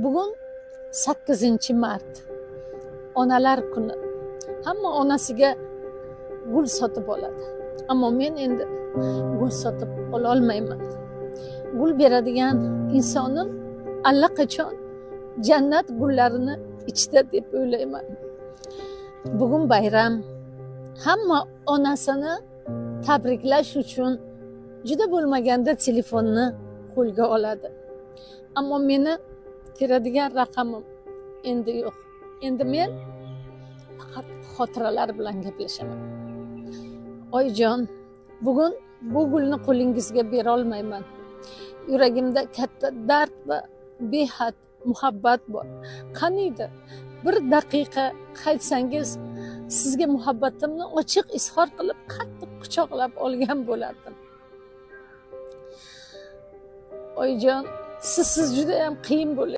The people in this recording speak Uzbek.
Bugun 8-mart. Onalar kuni. Hamma onasiga gul sotib oladi. Ammo men endi gul sotib ola olmayman. Gul beradigan insonim allaqachon jannat gullarini ichida deb o'ylayman. Bugun bayram. Hamma onasini tabriklash uchun juda bo'lmaganda telefonni qo'lga oladi. Ammo meni teradigan raqamim endi yo'q. Endi men faqat xotiralar bilan gaplashaman. Oyijon, bugun bu gulni qo'lingizga bera olmayman. Yuragimda katta dard va behad muhabbat bor. Qaniydi bir daqiqa qaytsangiz, sizga muhabbatimni ochiq izhor qilib, qattiq quchoqlab olgan bo'lardim. Oyijon, siz juda ham qiyin bo'ladi.